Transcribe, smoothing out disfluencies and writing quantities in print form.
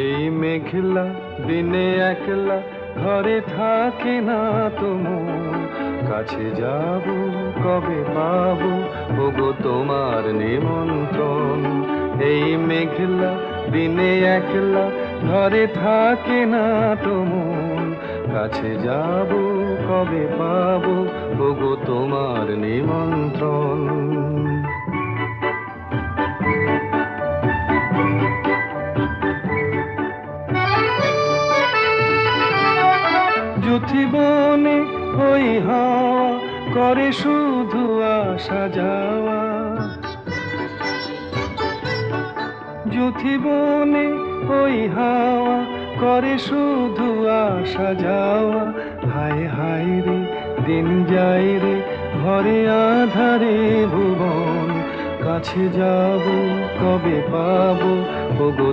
এই মেঘলা দিনে একলা ঘরে থাকে না তো মন, কাছে যাব কবে পাবো ওগো তোমার নিমন্ত্রণ। এই মেঘলা দিনে একলা ঘরে থাকে না তো মন, কাছে যাব কবে পাবো ওগো তোমার নিমন্ত্রণ। যুথিবনে ওই হাওয়া করে শুধু আসা যাওয়া, যুথিবনে ওই হাওয়া করে শুধু আসা যাওয়া। হায় হায় রে দিন যায় রে ঘরে আধারে ভুবন, কাছে যাব কবে পাবো ওগো।